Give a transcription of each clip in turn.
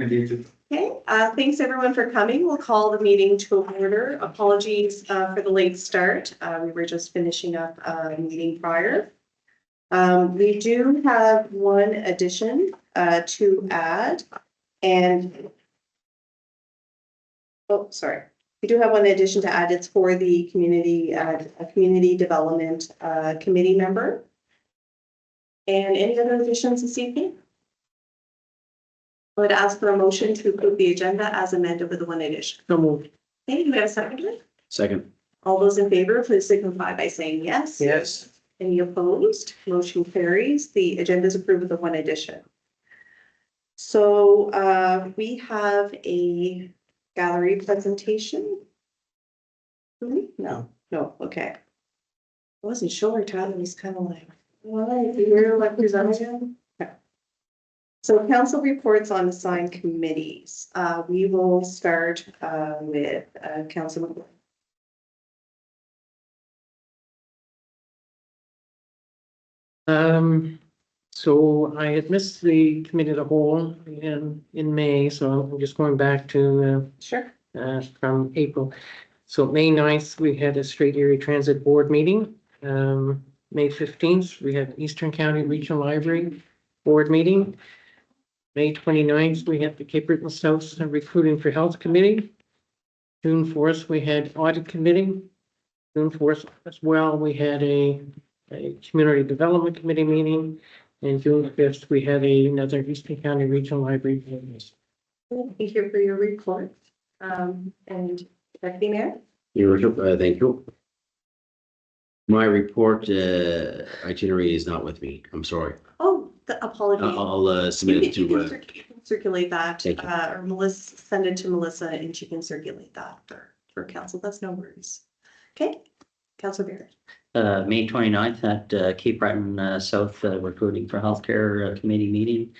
Okay, thanks everyone for coming. We'll call the meeting to order. Apologies for the late start. We were just finishing up a meeting prior. We do have one addition to add, and sorry. We do have one addition to add. It's for the community development committee member. And any other additions this evening? I would ask for a motion to approve the agenda as amended with the one addition. So moved. Okay, do we have a second? Second. All those in favor, please signify by saying yes. Yes. Any opposed? Motion carries. The agenda is approved with the one addition. So we have a gallery presentation. No, okay. I wasn't sure. Tyler was kind of like, well, you're representative. So council reports on assigned committees. We will start with Councilman. So I had missed the committee of the whole in May, so I'm just going back to Sure. from April. So May 9th, we had a Straight Area Transit Board meeting. May 15th, we had Eastern County Regional Library Board meeting. May 29th, we had the Cape Breton South Recruiting for Health Committee. June 4th, we had Audit Committee. June 4th as well, we had a Community Development Committee meeting. And June 5th, we had another Eastern County Regional Library meeting. Thank you for your report. And Deputy Mayor? Your worship, thank you. My report itinerary is not with me. I'm sorry. Oh, the apology. I'll submit it You to. can circulate that, Thank you. or Melissa, send it to Melissa and she can circulate that for council. That's no worries. Okay, Councilor Barrett. May 29th at Cape Breton South Recruiting for Healthcare Committee meeting.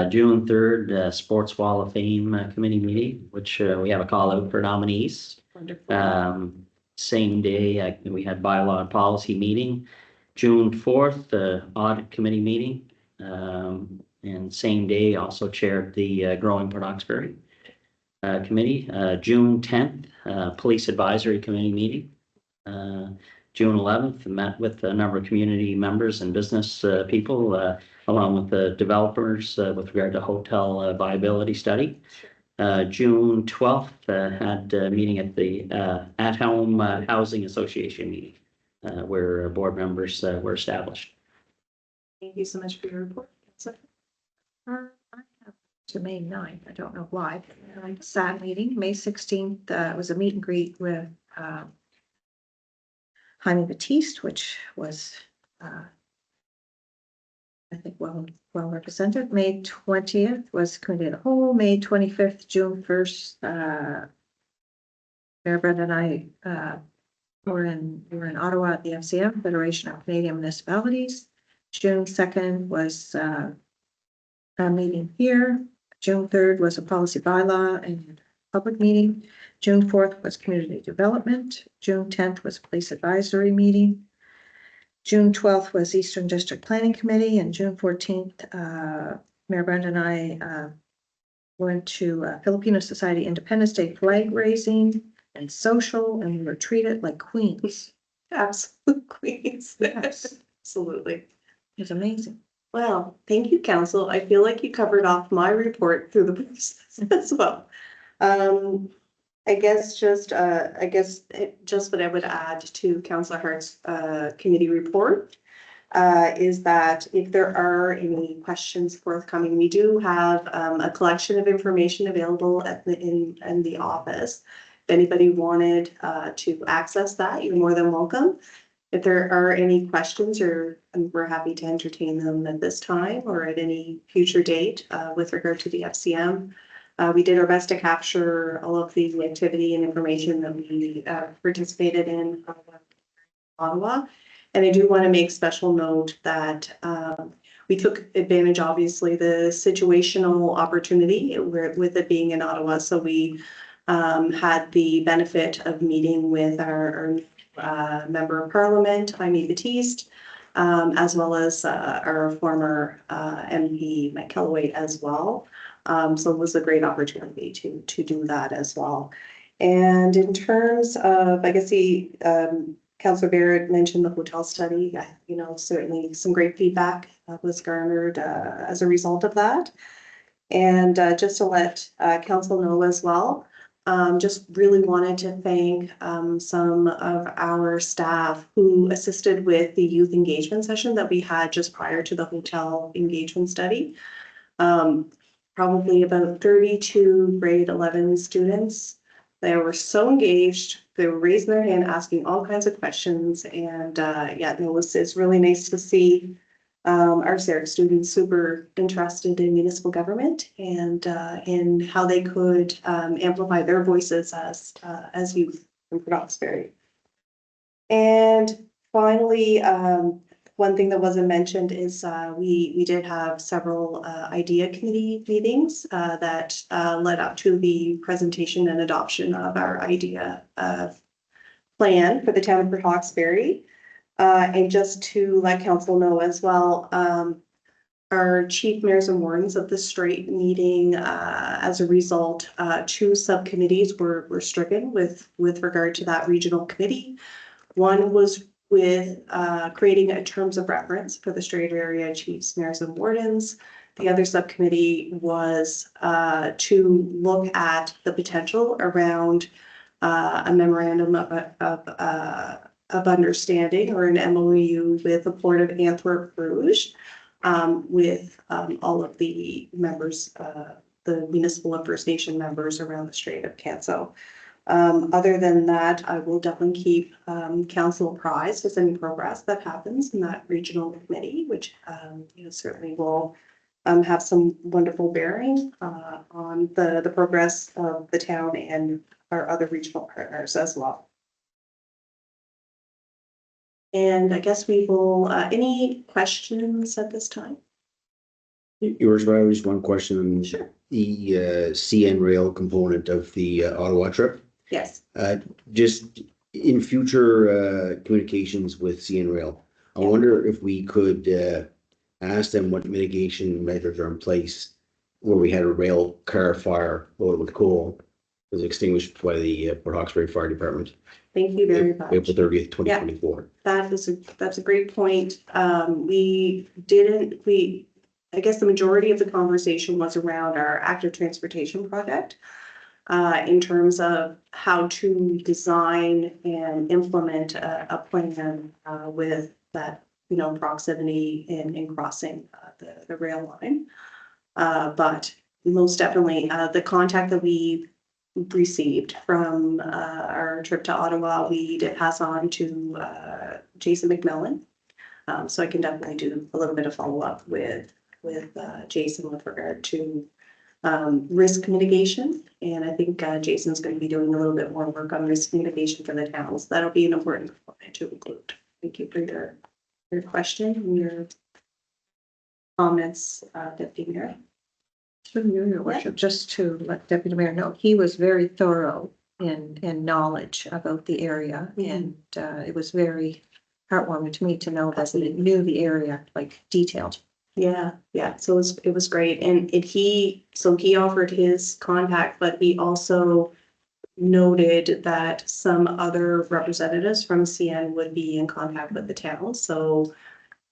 June 3rd, Sports Wall of Fame Committee meeting, which we have a call out for nominees. Wonderful. Same day, we had bylaw and policy meeting. June 4th, audit committee meeting. And same day also chaired the Growing Port Hawkesbury committee. June 10th, police advisory committee meeting. June 11th, met with a number of community members and business people, along with the developers with regard to hotel viability study. June 12th, had a meeting at the At Home Housing Association meeting, where board members were established. Thank you so much for your report. I have to May 9th. I don't know why. Sad meeting. May 16th was a meet and greet with Jaime Batiste, which was I think well represented. May 20th was committee of the whole. May 25th, June 1st, Mayor Brenda and I were in Ottawa at the FCM, Federation of Canadian Municipalities. June 2nd was a meeting here. June 3rd was a policy bylaw and public meeting. June 4th was community development. June 10th was police advisory meeting. June 12th was Eastern District Planning Committee, and June 14th, Mayor Brenda and I went to Filipino Society Independence Day flag raising and social, and we were treated like queens. Absolute queens. Yes. Absolutely. It was amazing. Well, thank you, Council. I feel like you covered off my report through the process as well. I guess just what I would add to Councillor Hart's committee report is that if there are any questions forthcoming, we do have a collection of information available in the office. If anybody wanted to access that, you're more than welcome. If there are any questions, we're happy to entertain them at this time or at any future date with regard to the FCM. We did our best to capture all of the activity and information that we participated in Ottawa. And I do want to make special note that we took advantage, obviously, the situational opportunity with it being in Ottawa. So we had the benefit of meeting with our Member of Parliament, Jaime Batiste, as well as our former MP, Mike Kellaway, as well. So it was a great opportunity to do that as well. And in terms of, I guess Councillor Barrett mentioned the hotel study, certainly some great feedback was garnered as a result of that. And just to let council know as well, just really wanted to thank some of our staff who assisted with the youth engagement session that we had just prior to the hotel engagement study. Probably about 32 grade 11 students. They were so engaged. They were raising their hand, asking all kinds of questions. And it's really nice to see our CERC students super interested in municipal government and in how they could amplify their voices as youth in Port Hawkesbury. And finally, one thing that wasn't mentioned is we did have several IDEA committee meetings that led up to the presentation and adoption of our IDEA plan for the town of Port Hawkesbury. And just to let council know as well, our chief mayors and wardens of the Strait meeting, as a result, 2 subcommittees were stricken with regard to that regional committee. One was with creating a terms of reference for the Strait area chiefs, mayors and wardens. The other subcommittee was to look at the potential around a memorandum of understanding or an MOU with the Port of Antwerp Rouge, with all of the members, the municipal and First Nation members around the Strait of Canso. Other than that, I will definitely keep council apprised as any progress that happens in that regional committee, which certainly will have some wonderful bearing on the progress of the town and our other regional partners as well. And I guess we will, any questions at this time? Yours, Riley, just one question. Sure. The CN Rail component of the Ottawa trip. Yes. Just in future communications with CN Rail, I wonder if we could ask them what mitigation measures are in place where we had a rail car fire loaded with coal was extinguished by the Port Hawkesbury Fire Department. Thank you very much. April 30th, 2024. That's a great point. I guess the majority of the conversation was around our active transportation project, in terms of how to design and implement a plan with that, proximity in crossing the rail line. But most definitely, the contact that we received from our trip to Ottawa, we did pass on to Jason McMillan. So I can definitely do a little bit of follow-up with Jason with regard to risk mitigation. And I think Jason's going to be doing a little bit more work on risk mitigation for the towns. That'll be an important component to include. Thank you for your question and your comments, Deputy Mayor. Through you, Your Worship, just to let Deputy Mayor know, he was very thorough in knowledge about the area, and it was very heartwarming to me to know that he knew the area like detailed. Yeah. So it was great, and he offered his contact, but he also noted that some other representatives from CN would be in contact with the town. So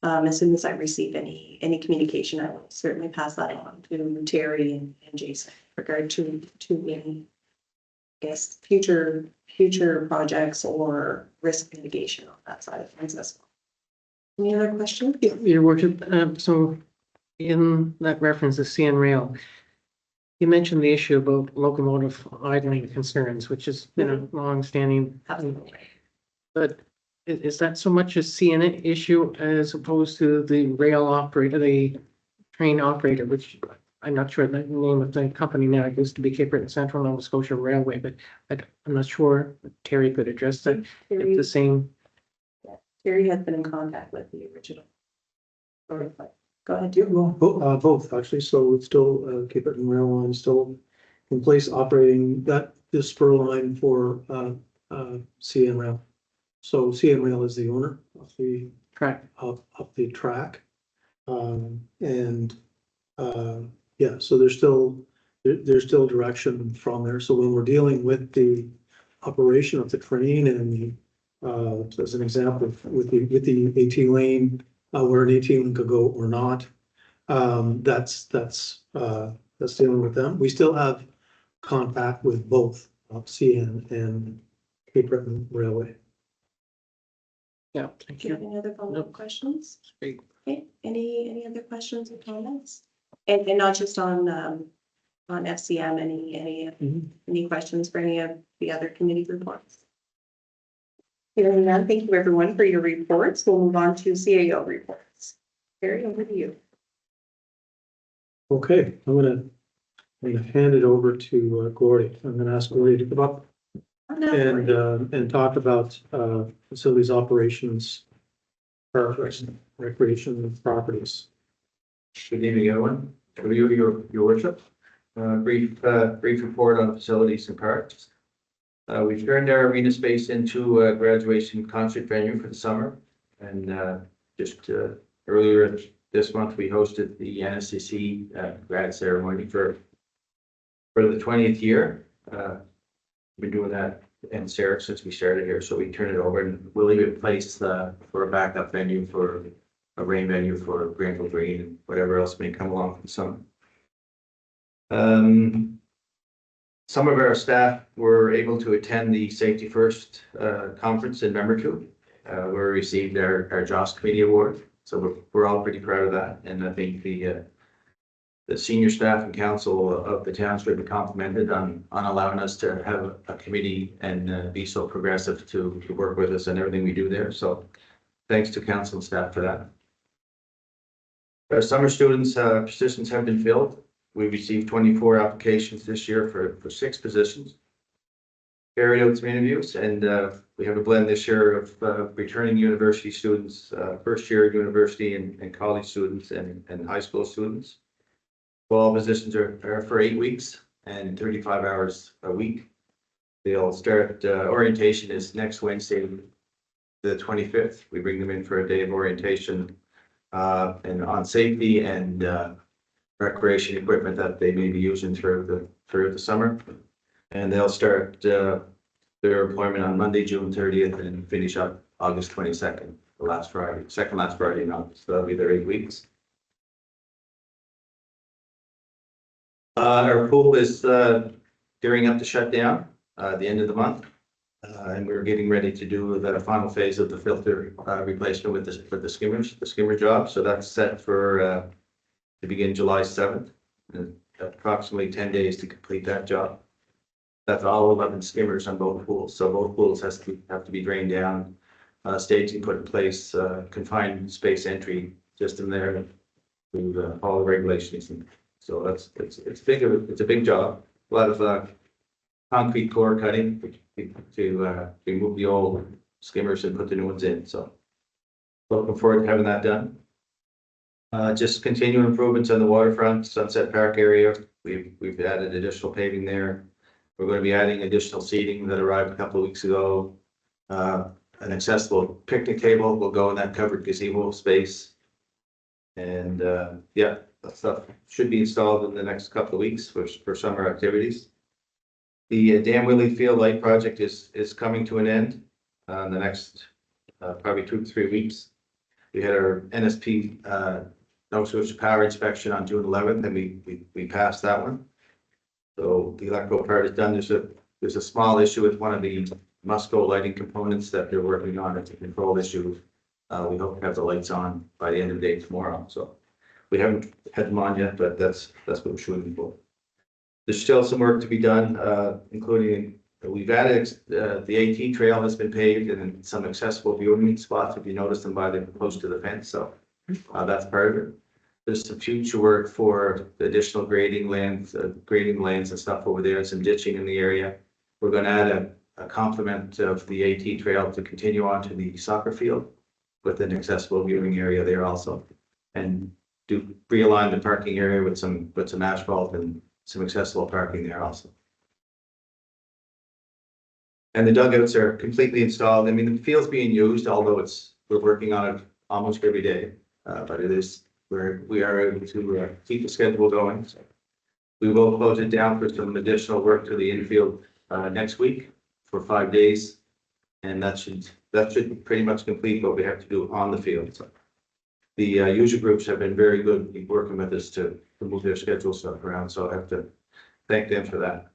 as soon as I receive any communication, I will certainly pass that on to Terry and Jason with regard to any, I guess, future projects or risk mitigation on that side of things as well. Any other questions? Your Worship, so in that reference to CN Rail, you mentioned the issue about locomotive idling concerns, which has been a long-standing. Absolutely. But is that so much a CN issue as opposed to the rail operator, the train operator, which I'm not sure the name of the company now. It used to be Cape Breton Central Nova Scotia Railway, but I'm not sure. Terry could address that. If the same. Terry has been in contact with the original. Go ahead. Yeah, well, both actually. So it's still Cape Breton Rail Line still in place operating this spur line for CN Rail. So CN Rail is the owner of the Correct. of the track, and Yeah, so there's still direction from there. So when we're dealing with the operation of the train and as an example, with the 18 lane, where an 18 lane could go or not, that's dealing with them. We still have contact with both CN and Cape Breton Railway. Yeah, thank Do you have you. any other follow-up Nope. questions? Great. Okay, any other questions or comments? And not just on FCM, any questions for any of the other committee reports? Hearing none, thank you everyone for your reports. We'll move on to CAO reports. Barry, over to you. Okay, I'm gonna hand it over to Gordy. I'm gonna ask Gordy to come up and talk about facilities operations, parks, recreation properties. Good evening, everyone. For you, your worship, brief report on facilities and parks. We've turned our arena space into a graduation concert venue for the summer. And just earlier this month, we hosted the NSCC grad ceremony for the 20th year. Been doing that in Sarah since we started here, so we turned it over, and we'll even place for a backup venue for a rain venue for Granville Green and whatever else may come along for the summer. Some of our staff were able to attend the Safety First conference in Membertou, where we received our JOS Committee Award. So we're all pretty proud of that, and I think the senior staff and council of the town should be complimented on allowing us to have a committee and be so progressive to work with us and everything we do there. So thanks to council and staff for that. Our summer students positions have been filled. We received 24 applications this year for 6 positions. Carried out some interviews, and we have a blend this year of returning university students, first year university and college students and high school students. All positions are for 8 weeks and 35 hours a week. They'll start, orientation is next Wednesday, the 25th. We bring them in for a day of orientation and on safety and recreation equipment that they may be using through the summer. And they'll start their employment on Monday, June 30th, and finish up August 22nd, the last Friday, second last Friday in August. So that'll be their 8 weeks. Our pool is gearing up to shut down at the end of the month. And we're getting ready to do the final phase of the filter replacement with the skimmer job. So that's set for to begin July 7th, and approximately 10 days to complete that job. That's all 11 skimmers on both pools. So both pools have to be drained down, staging put in place, confined space entry system there to follow regulations. And so it's a big job. A lot of concrete core cutting to remove the old skimmers and put the new ones in. So looking forward to having that done. Just continuing improvements on the waterfront, Sunset Park area. We've added additional paving there. We're going to be adding additional seating that arrived a couple of weeks ago. An accessible picnic table will go in that covered gazebo space. And yeah, that stuff should be installed in the next couple of weeks for summer activities. The Dan Willey Field Light project is coming to an end in the next probably 2 to 3 weeks. We had our NSP Nova Scotia Power inspection on June 11th, and we passed that one. So the electrical part is done. There's a small issue with one of the Musco lighting components that they're working on. It's a control issue. We hope to have the lights on by the end of the day tomorrow. So we haven't had them on yet, but that's what we're shooting for. There's still some work to be done, including we've added the AT trail has been paved and some accessible viewing spots. If you notice them by the close to the fence, so that's part of it. There's some future work for additional grading lanes and stuff over there, and some ditching in the area. We're going to add a complement of the AT trail to continue on to the soccer field with an accessible viewing area there also, and realign the parking area with some asphalt and some accessible parking there also. And the dugouts are completely installed. I mean, the field's being used, although we're working on it almost every day, but it is we are able to keep the schedule going. So we will close it down for some additional work to the infield next week for 5 days. And that should pretty much complete what we have to do on the field. So the user groups have been very good in working with us to move their schedule stuff around. So I have to thank them for that.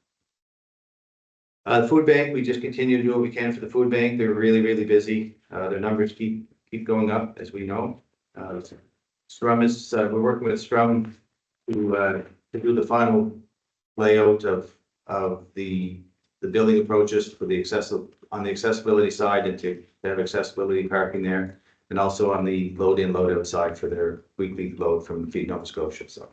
The food bank, we just continue to do what we can for the food bank. They're really, really busy. Their numbers keep going up, as we know. Scrum is, we're working with Scrum to do the final layout of the building approaches for the on the accessibility side, and to have accessibility parking there, and also on the load in, load out side for their weekly load from Feed Nova Scotia. So,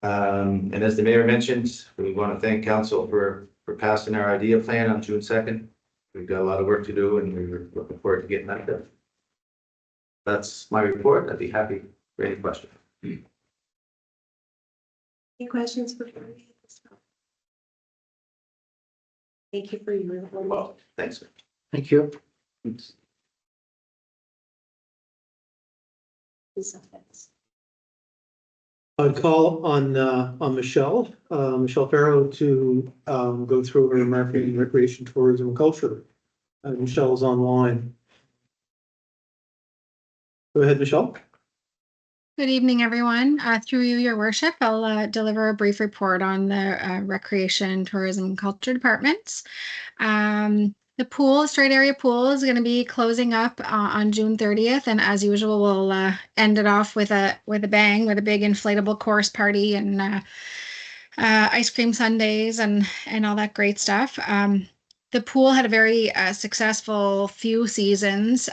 and as the mayor mentioned, we want to thank council for passing our idea plan on June 2nd. We've got a lot of work to do, and we're looking forward to getting that done. That's my report. I'd be happy for any questions. Any questions before we hit this? Thank you for your report. Well, thanks. Thank you. I'd call on Michelle Farrow to go through her marketing, recreation, tourism, and culture. Michelle's online. Go ahead, Michelle. Good evening, everyone. Through you, your worship, I'll deliver a brief report on the Recreation, Tourism, and Culture departments. The pool, Strait Area Pool, is going to be closing up on June 30th, and as usual, we'll end it off with a bang, with a big inflatable course party and ice cream sundaes and all that great stuff. The pool had a very successful few seasons.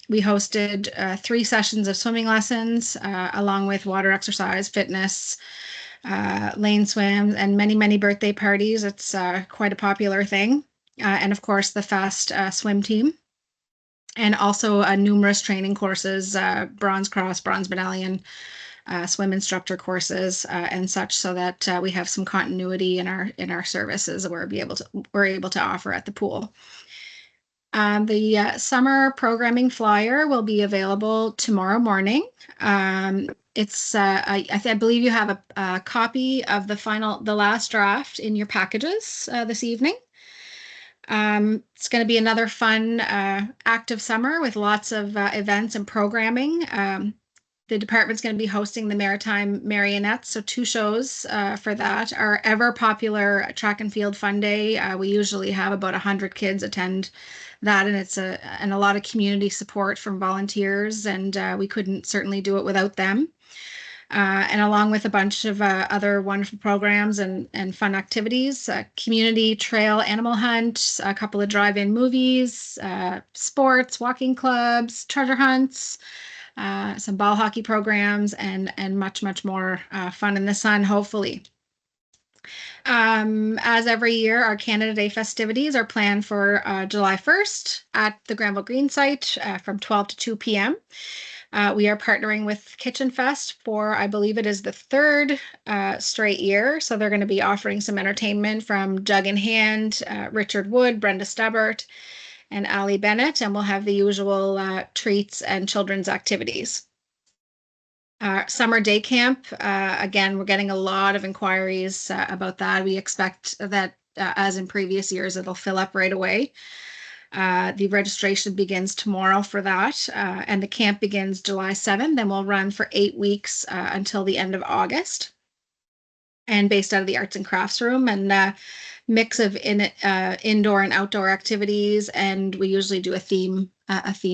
We hosted 3 sessions of swimming lessons, along with water exercise, fitness, lane swims, and many birthday parties. It's quite a popular thing. And of course, the fast swim team. And also numerous training courses, bronze cross, bronze medallion, swim instructor courses, and such, so that we have some continuity in our services that we're able to offer at the pool. The summer programming flyer will be available tomorrow morning. It's I believe you have a copy of the last draft in your packages this evening. It's going to be another fun, active summer with lots of events and programming. The department's going to be hosting the Maritime Marionettes, so 2 shows for that. Our ever popular Track and Field Fun Day, we usually have about 100 kids attend that, and it's a lot of community support from volunteers, and we couldn't certainly do it without them. And along with a bunch of other wonderful programs and fun activities, community trail animal hunt, a couple of drive-in movies, sports, walking clubs, treasure hunts, some ball hockey programs, and much more fun in the sun, hopefully. As every year, our Canada Day festivities are planned for July 1st at the Granville Green site from 12 to 2 p.m. We are partnering with Kitchen Fest for, I believe it is the 3rd straight year. So they're going to be offering some entertainment from Jug in Hand, Richard Wood, Brenda Stubbart, and Ali Bennett, and we'll have the usual treats and children's activities. Summer day camp, again, we're getting a lot of inquiries about that. We expect that, as in previous years, it'll fill up right away. The registration begins tomorrow for that, and the camp begins July 7th, and will run for 8 weeks until the end of August. And based out of the Arts and Crafts Room, and mix of indoor and outdoor activities, and we usually do a theme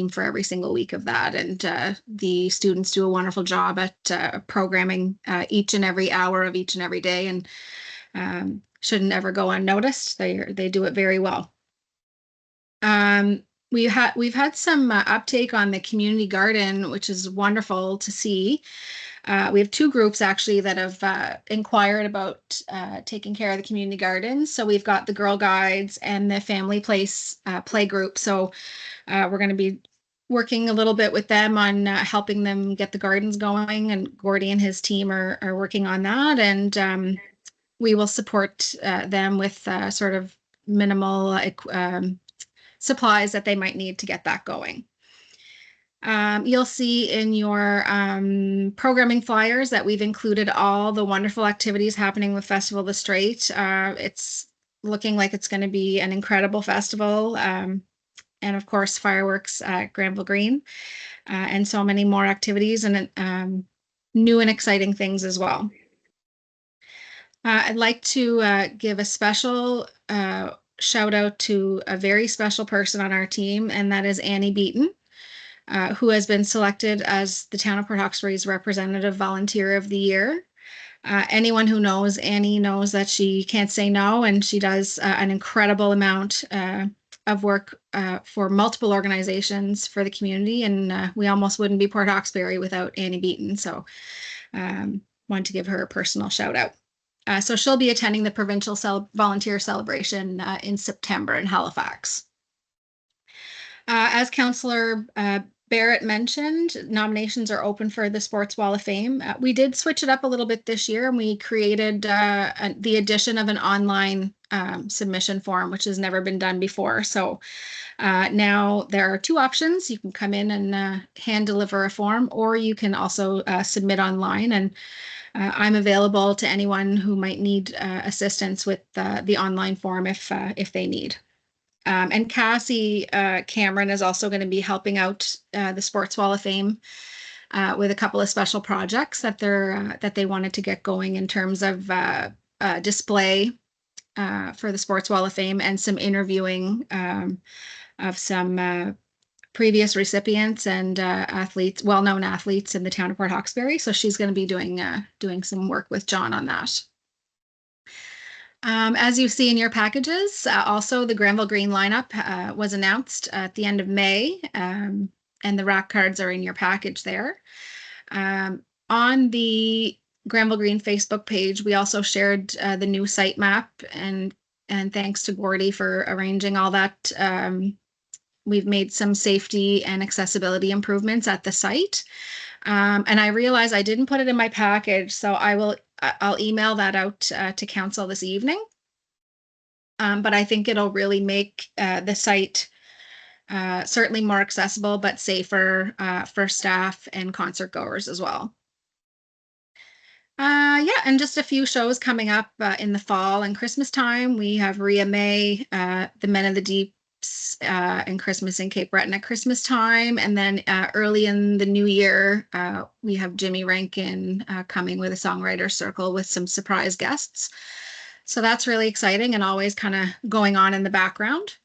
for every single week of that. And the students do a wonderful job at programming each and every hour of each and every day, and shouldn't ever go unnoticed. They do it very well. We've had some uptake on the community garden, which is wonderful to see. We have 2 groups actually that have inquired about taking care of the community gardens. So we've got the Girl Guides and the Family Place play group. So we're going to be working a little bit with them on helping them get the gardens going, and Gordy and his team are working on that. And we will support them with sort of minimal supplies that they might need to get that going. You'll see in your programming flyers that we've included all the wonderful activities happening with Festival of the Strait. It's looking like it's going to be an incredible festival. And of course, fireworks at Granville Green, and so many more activities and new and exciting things as well. I'd like to give a special shout out to a very special person on our team, and that is Annie Beaton, who has been selected as the Town of Port Hawkesbury's Representative Volunteer of the Year. Anyone who knows Annie knows that she can't say no, and she does an incredible amount of work for multiple organizations for the community, and we almost wouldn't be Port Hawkesbury without Annie Beaton, so want to give her a personal shout out. So she'll be attending the provincial volunteer celebration in September in Halifax. As Councillor Barrett mentioned, nominations are open for the Sports Wall of Fame. We did switch it up a little bit this year, and we created the addition of an online submission form, which has never been done before. So now there are two options. You can come in and hand deliver a form, or you can also submit online. And I'm available to anyone who might need assistance with the online form if they need. And Cassie Cameron is also going to be helping out the Sports Wall of Fame with a couple of special projects that they wanted to get going in terms of display for the Sports Wall of Fame and some interviewing of some previous recipients and athletes, well-known athletes in the town of Port Hawkesbury. So she's going to be doing some work with John on that. As you see in your packages, also the Granville Green lineup was announced at the end of May, and the rack cards are in your package there. On the Granville Green Facebook page, we also shared the new site map, and thanks to Gordy for arranging all that. We've made some safety and accessibility improvements at the site. And I realize I didn't put it in my package, so I'll email that out to council this evening. But I think it'll really make the site certainly more accessible, but safer for staff and concert goers as well. Yeah, and just a few shows coming up in the fall and Christmas time. We have Rhea May, the Men of the Deeps, and Christmas in Cape Breton at Christmas time. And then early in the new year, we have Jimmy Rankin coming with a songwriter circle with some surprise guests. So that's really exciting and always kind of going on in the background.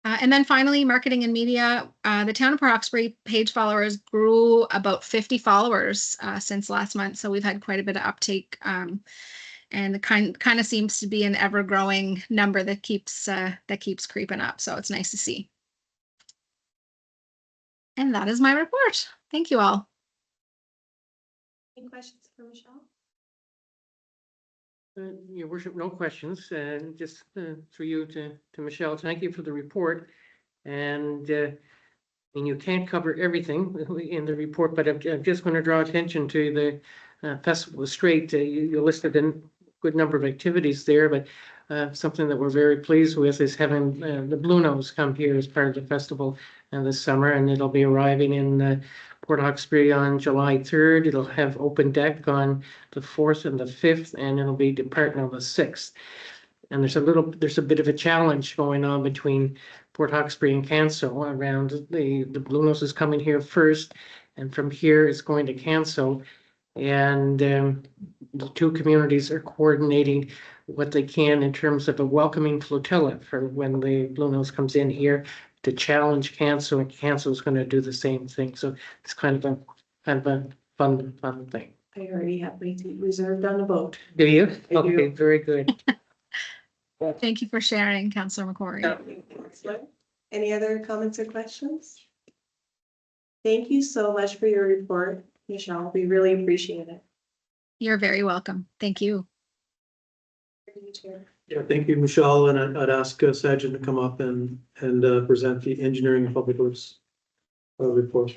And then finally, marketing and media. The Town of Port Hawkesbury page followers grew about 50 followers since last month. So we've had quite a bit of uptake. And it kind of seems to be an ever-growing number that keeps creeping up. So it's nice to see. And that is my report. Thank you all. Any questions for Michelle? Your worship, no questions. Just through you to Michelle. Thank you for the report. And you can't cover everything in the report, but I'm just going to draw attention to the Festival of the Strait. You listed a good number of activities there, but something that we're very pleased with is having the Blue Nose come here as part of the festival this summer, and it'll be arriving in Port Hawkesbury on July 3rd. It'll have open deck on the 4th and the 5th, and it'll be departing on the 6th. And there's a bit of a challenge going on between Port Hawkesbury and Canso around the Blue Nose is coming here first, and from here it's going to Canso. And the two communities are coordinating what they can in terms of a welcoming flotilla for when the Blue Nose comes in here to challenge Canso, and Canso is going to do the same thing. So it's kind of a fun thing. I already have my seat reserved on a boat. Do you? I do. Okay, very good. Thank you for sharing, Councillor McCrory. Any other comments or questions? Thank you so much for your report, Michelle. We really appreciate it. You're very welcome. Thank you. Yeah, thank you, Michelle, and I'd ask Sajid to come up and present the engineering and public works report.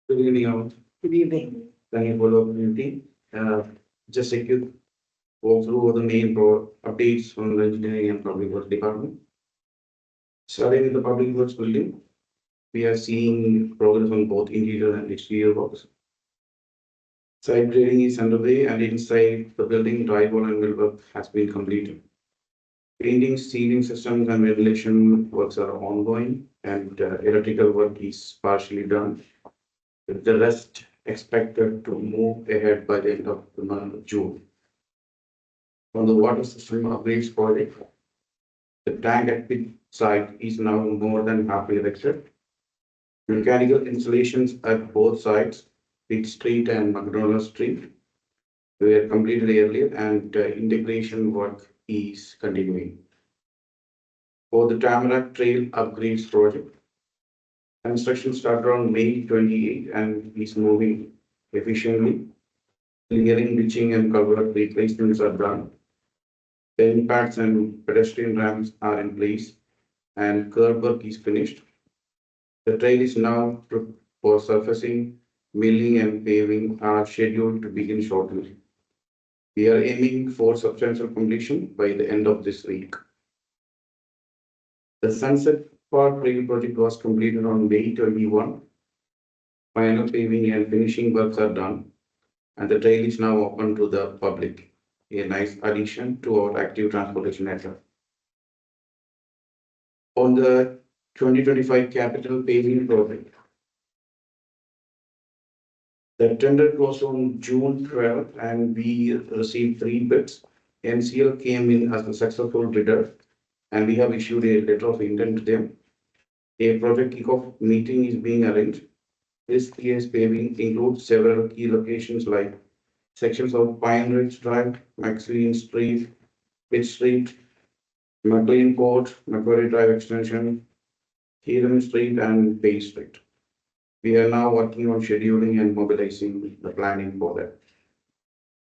Good evening, all. Good evening. Thank you for the opportunity. Just a quick walkthrough of the main updates from the engineering and public works department. Starting with the public works building, we are seeing progress on both interior and exterior works. Site grading is underway and inside the building, drywall and millwork has been completed. Painting, ceiling systems and ventilation works are ongoing and electrical work is partially done. With the rest expected to move ahead by the end of the month of June. On the water system upgrades project, the tank at pit site is now more than halfway erected. Mechanical installations at both sites, Pitt Street and McDonald Street, were completed earlier and integration work is continuing. For the Tamarack Trail upgrades project, construction started on May 28 and is moving efficiently. Clearing, ditching and culvert replacements are done. Pen pads and pedestrian ramps are in place and curb work is finished. The trail is now for surfacing, milling and paving are scheduled to begin shortly. We are aiming for substantial completion by the end of this week. The Sunset Park Trail project was completed on May 21. Final paving and finishing works are done and the trail is now open to the public. A nice addition to our active transportation network. On the 2025 capital paving project, the tender closed on June 12 and we received 3 bids. NCL came in as the successful bidder and we have issued a letter of intent to them. A project kickoff meeting is being arranged. This year's paving includes several key locations like sections of Pine Ridge Drive, Maxine Street, Pitt Street, McLean Court, Macquarie Drive Extension, Hiram Street, and Bay Street. We are now working on scheduling and mobilizing the planning for that.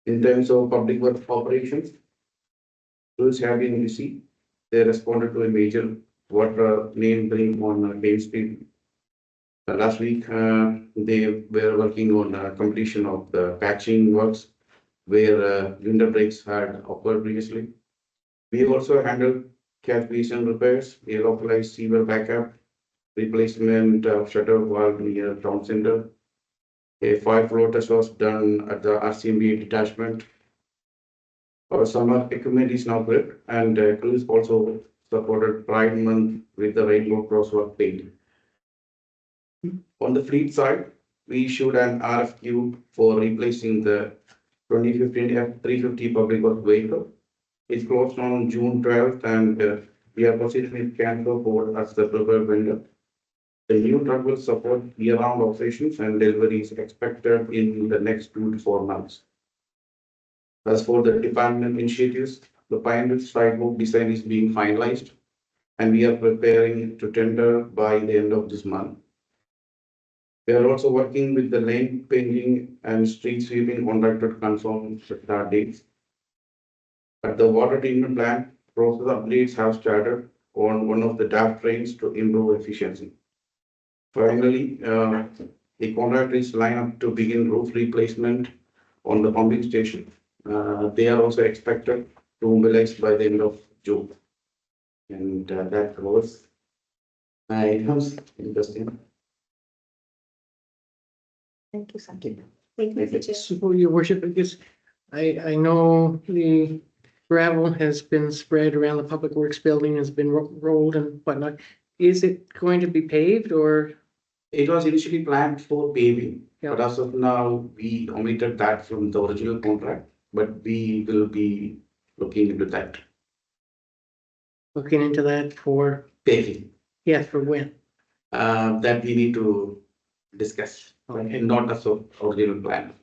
In terms of public work operations, crews have been busy. They responded to a major water main break on Main Street. Last week, they were working on completion of the patching works where winter breaks had occurred previously. We also handled catch basin repairs, a localized sewer backup, replacement of shutter valve near town center. A fire flow test was done at the RCMB detachment. Our summer equipment is now prepped and crews also supported Pride Month with the rainbow crosswalk paint. On the fleet side, we issued an RFQ for replacing the 2015 F350 public works vehicle. It closed on June 12th and we are proceeding with Canfor Ford as the preferred vendor. The new truck will support year-round operations and deliveries expected in the next 2 to 4 months. As for the department initiatives, the Pine Ridge sidewalk design is being finalized and we are preparing to tender by the end of this month. We are also working with the lane painting and street sweeping contractor to confirm start dates. At the water treatment plant, process upgrades have started on one of the DAF trains to improve efficiency. Finally, the contractor is lined up to begin roof replacement on the pumping station. They are also expected to mobilize by the end of June. And that was my items. Interesting. Thank you, Sanjay. Thank you, Vijay. So, your worship, I guess, I know the gravel has been spread around the Public Works building, has been rolled and whatnot. Is it going to be paved or? It was initially planned for paving, Yeah. but as of now, we omitted that from the original contract, but we will be looking into that Looking into that for, paving. yes, for when? That we need to discuss, Okay. and not as of original plan.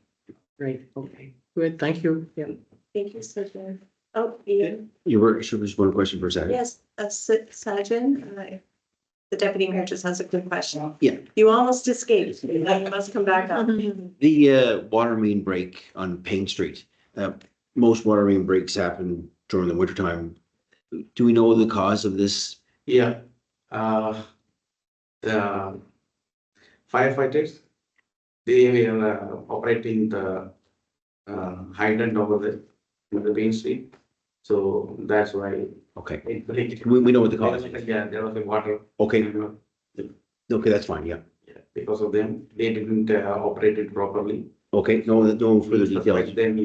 Right, okay, good, thank you, yeah. Thank you, Sajin. Oh, Ian. Your worship, just one question for a second. Yes, Sajin, the deputy mayor just has a quick question. Yeah. You almost escaped. You must come back up. The water main break on Payne Street. Most water main breaks happen during the winter time. Do we know the cause of this? Yeah. The firefighters, they were operating the hydrant over there in the Main Street. So that's why Okay, it break. we know what the cause is. Yeah, there was a water. Okay, Okay, that's fine, yeah. Yeah, because of them, they didn't operate it properly. Okay, no further details. Then,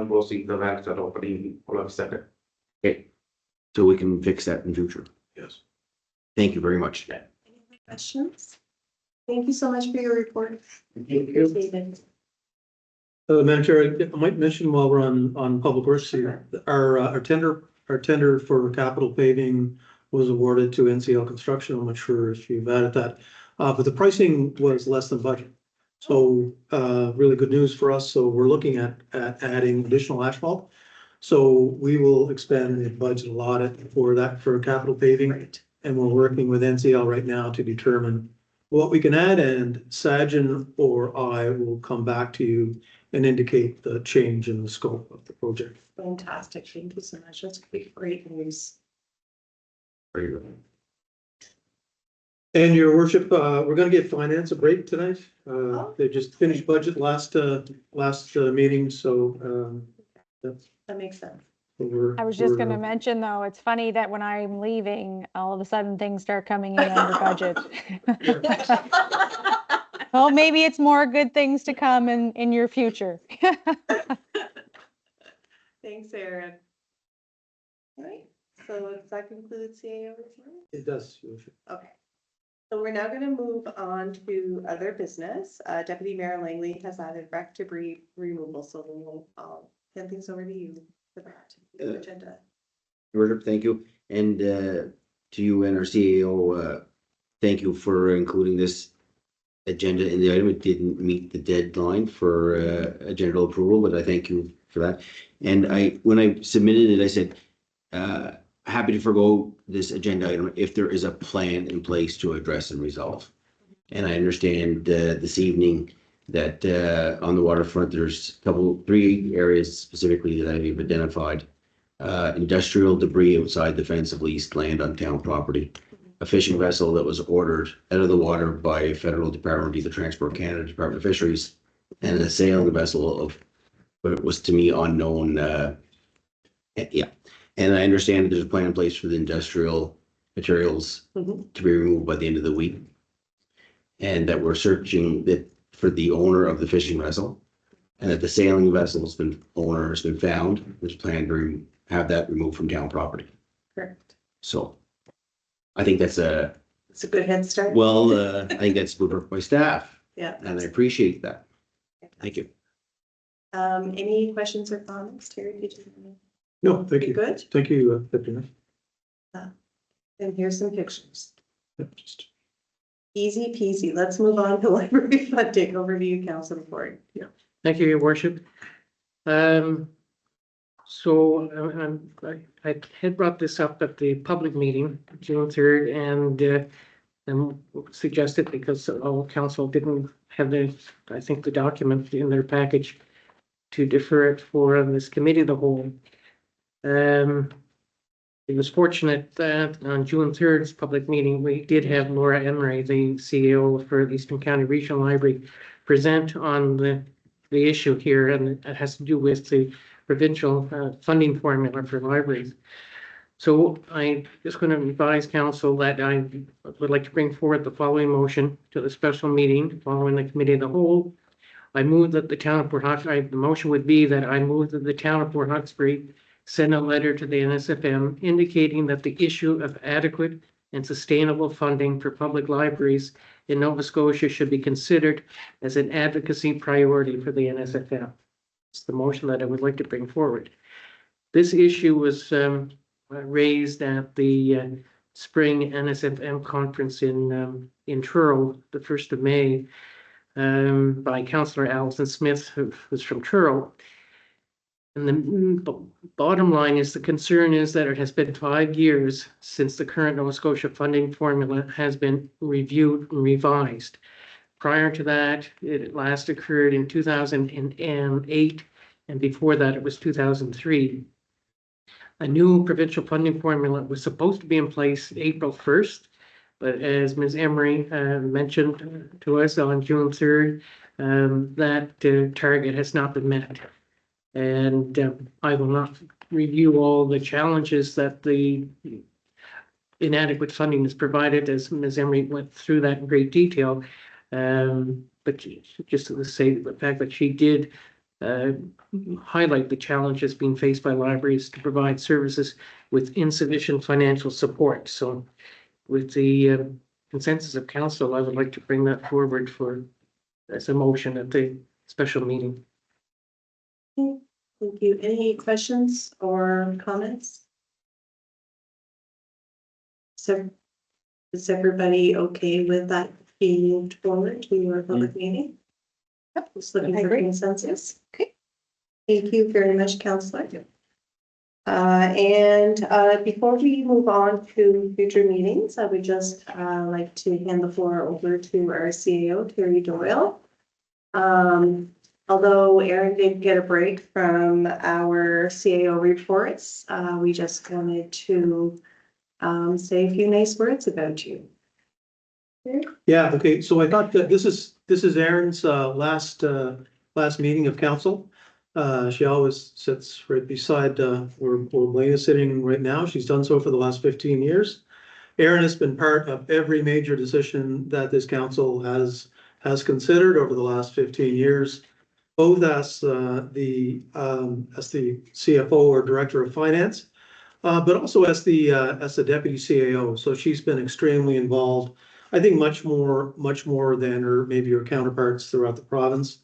closing the valves are opening all of a sudden. Okay, so we can fix that in future. Yes. Thank you very much. Any other questions? Thank you so much for your report. Thank you. Appreciate it. Madam Chair, I might mention while we're on public works here, our tender for capital paving was awarded to NCL Construction. I'm not sure if you've added that, but the pricing was less than budget. So, really good news for us. So we're looking at adding additional asphalt. So we will expand the budget allotted for that for capital paving. Right. And we're working with NCL right now to determine what we can add, and Sajan or I will come back to you and indicate the change in the scope of the project. Fantastic. Thank you so much. That's great news. Very good. And your worship, we're gonna give finance a break tonight. They just finished budget last meeting, so, that's. That makes sense. I was just gonna mention, though, it's funny that when I'm leaving, all of a sudden things start coming in under budget. Well, maybe it's more good things to come in your future. Thanks, Aaron. All right, so does that conclude CAO report? It does, your worship. Okay. So we're now gonna move on to other business. Deputy Mayor Langley has added wreck debris removal, so we'll, hand things over to you for that agenda. Your Worship, thank you. And to you and our CEO, thank you for including this agenda in the item. It didn't meet the deadline for agenda approval, but I thank you for that. And when I submitted it, I said, happy to forego this agenda item if there is a plan in place to address and resolve. And I understand this evening that on the waterfront, there's three areas specifically that I've identified. Industrial debris outside the fence of leased land on town property. A fishing vessel that was ordered out of the water by a federal department, either Transport Canada, Department of Fisheries, and the sailing vessel of what was to me unknown. Yeah, and I understand that there's a plan in place for the industrial materials to be removed by the end of the week, and that we're searching for the owner of the fishing vessel, and that the sailing vessel's owner has been found. There's a plan to have that removed from town property. Correct. So I think that's It's a good head start. I think that's good work by staff, Yeah. and I appreciate that. Thank you. Any questions or comments, Terry? Did you? No, thank you. Good. Thank you, Deputy Mayor. And here's some pictures. Yeah, just- Easy peasy. Let's move on to library funding. Over to you, Councilor Ford. Thank you, Your Worship. So I had brought this up at the public meeting, June 3rd, and suggested because all council didn't have I think the document in their package to defer it for this committee of the whole. It was fortunate that on June 3rd's public meeting, we did have Laura Emery, the CEO for the Eastern County Regional Library, present on the issue here, and it has to do with the provincial funding formula for libraries. So I'm just going to advise council that I would like to bring forward the following motion to the special meeting following the committee of the whole. I move that the town of Port Hawkesbury, the motion would be that I move that the town of Port Hawkesbury send a letter to the NSFM indicating that the issue of adequate and sustainable funding for public libraries in Nova Scotia should be considered as an advocacy priority for the NSFM. It's the motion that I would like to bring forward. This issue was raised at the spring NSFM conference in Truro, the 1st of May, by Councillor Alison Smith, who was from Truro. And the bottom line is the concern is that it has been 5 years since the current Nova Scotia funding formula has been reviewed and revised. Prior to that, it last occurred in 2008, and before that it was 2003. A new provincial funding formula was supposed to be in place April 1st, but as Ms. Emery mentioned to us on June 3rd, that target has not been met. And I will not review all the challenges that the inadequate funding is provided, as Ms. Emery went through that in great detail. But just to say the fact that she did highlight the challenges being faced by libraries to provide services with insufficient financial support. So with the consensus of council, I would like to bring that forward for as a motion at the special meeting. Thank you. Any questions or comments? So is everybody okay with that being moved forward to your public meeting? Yep, just looking I for agree. consensus. Okay. Thank you very much, Councillor. Before we move on to future meetings, I would just like to hand the floor over to our CAO, Terry Doyle. Although Aaron did get a break from our CAO reports, we just wanted to say a few nice words about you. Yeah, okay, so I thought that this is Erin's last meeting of council. She always sits right beside where Blaine is sitting right now. She's done so for the last 15 years. Erin has been part of every major decision that this council has considered over the last 15 years, both as the CFO or Director of Finance, but also as the Deputy CAO. So she's been extremely involved, I think much more than her counterparts throughout the province.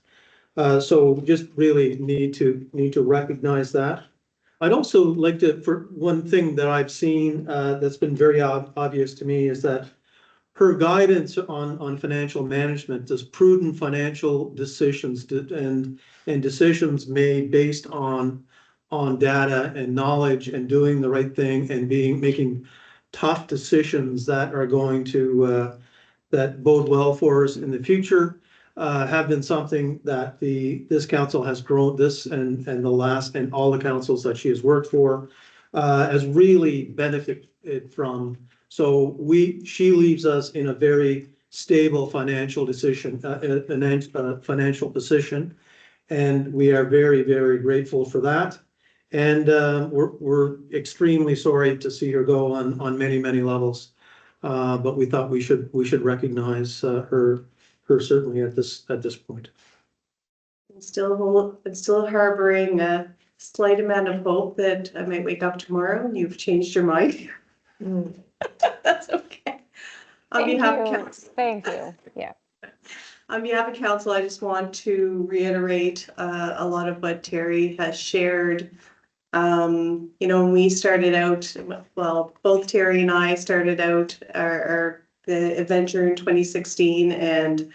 So just really need to recognize that. I'd also like to, for one thing that I've seen that's been very obvious to me is that her guidance on financial management, does prudent financial decisions and decisions made based on data and knowledge and doing the right thing and making tough decisions that are going to that bode well for us in the future, have been something that this council has grown, this and the last and all the councils that she has worked for has really benefited from. So she leaves us in a very stable financial financial position, and we are very, very grateful for that. And we're extremely sorry to see her go on many, many levels. But we thought we should recognize her certainly at this point. I'm still harboring a slight amount of hope that I might wake up tomorrow and you've changed your mind. That's okay. On behalf of council. Thank you. Yeah. On behalf of council, I just want to reiterate a lot of what Terry has shared. When we started out, well, both Terry and I started out the adventure in 2016, and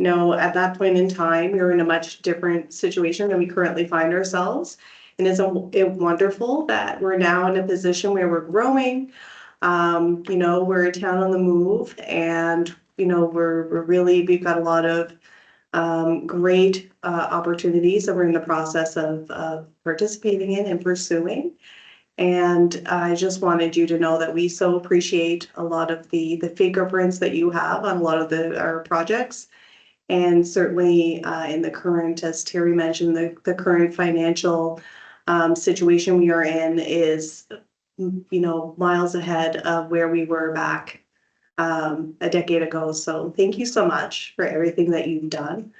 at that point in time, we were in a much different situation than we currently find ourselves. And it's wonderful that we're now in a position where we're growing. We're a town on the move, and we've got a lot of great opportunities that we're in the process of participating in and pursuing. And I just wanted you to know that we so appreciate a lot of the fingerprints that you have on a lot of our projects. And certainly in the current, as Terry mentioned, the current financial situation we are in is miles ahead of where we were back a decade ago. So thank you so much for everything that you've done.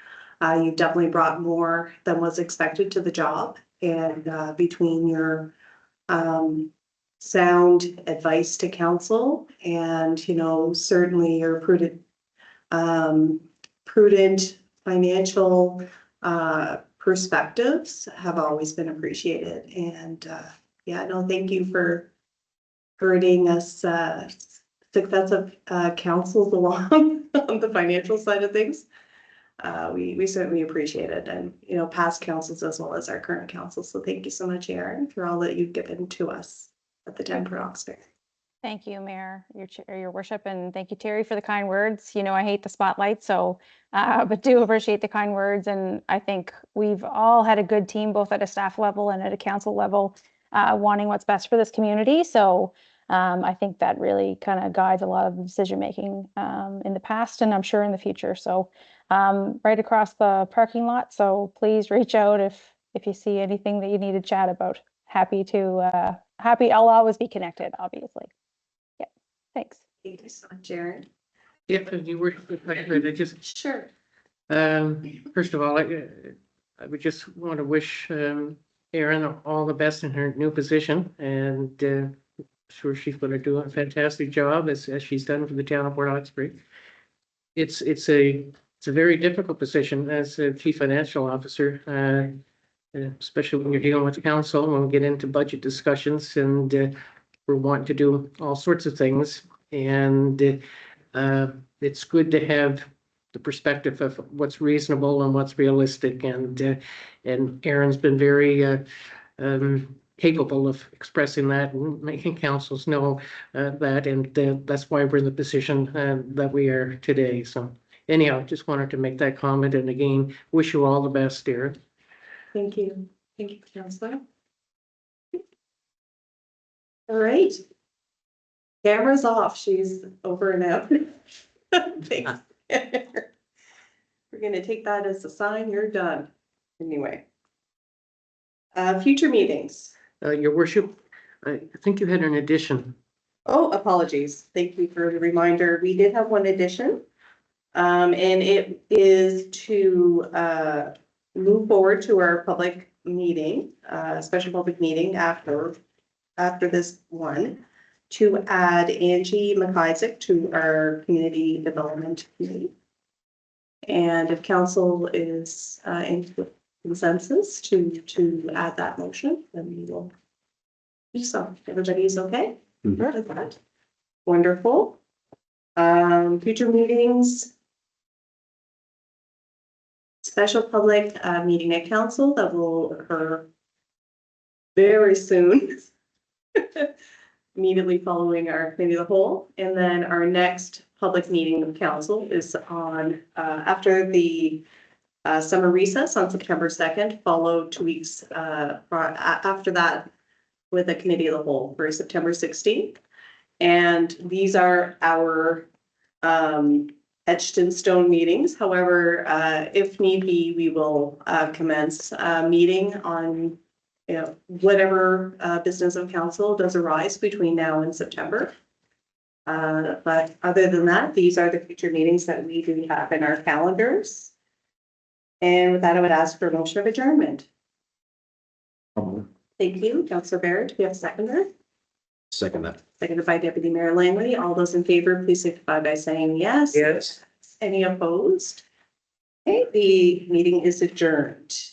You've definitely brought more than was expected to the job, and between your sound advice to council and certainly your prudent financial perspectives have always been appreciated. And thank you for herding us successive councils along on the financial side of things. We certainly appreciate it, and past councils as well as our current council. So thank you so much, Aaron, for all that you've given to us at the Denver Oxford. Thank you, Mayor, your worship, and thank you, Terry, for the kind words. I hate the spotlight, so but do appreciate the kind words. And I think we've all had a good team, both at a staff level and at a council level, wanting what's best for this community. So I think that really kind of guides a lot of the decision making in the past, and I'm sure in the future. So right across the parking lot. So please reach out if you see anything that you need to chat about. Happy. I'll always be connected, obviously. Thanks. Thank you so much, Jared. If you were, if I could, I just, Sure. first of all, I would just want to wish, Erin all the best in her new position, and, sure she's going to do a fantastic job as she's done for the town of Port Hawkesbury. It's a very difficult position as a chief financial officer, especially when you're dealing with the council, when we get into budget discussions, and we're wanting to do all sorts of things. And it's good to have the perspective of what's reasonable and what's realistic. And Erin's been very capable of expressing that and making councils know that, and that's why we're in the position that we are today. So anyhow, just wanted to make that comment, and again, wish you all the best, Erin. Thank you. Thank you, Councillor. All right. Camera's off. She's over and out. Thanks. We're gonna take that as a sign you're done. Anyway. Future meetings. Your worship, I think you had an addition. Oh, apologies. Thank you for the reminder. We did have one addition. And it is to move forward to our public meeting, special public meeting after this one, to add Angie McIsaac to our community development committee. And if council is in consensus to add that motion, then we will do so. Everybody's okay? Mhm. With that? Wonderful. Future meetings. Special public meeting at council that will occur very soon. Immediately following our committee of the whole. And then our next public meeting of council is on after the summer recess on September 2nd, followed 2 weeks after that with a committee of the whole for September 16th. And these are our etched in stone meetings. However, if need be, we will commence a meeting on whatever business of council does arise between now and September. But other than that, these are the future meetings that we do have in our calendars. And with that, I would ask for a motion of adjournment. Thank you, Councillor Barrett. Do we have a seconder? Second that. Seconded by Deputy Mayor Langley. All those in favor, please signify by saying yes. Yes. Any opposed? Okay, the meeting is adjourned.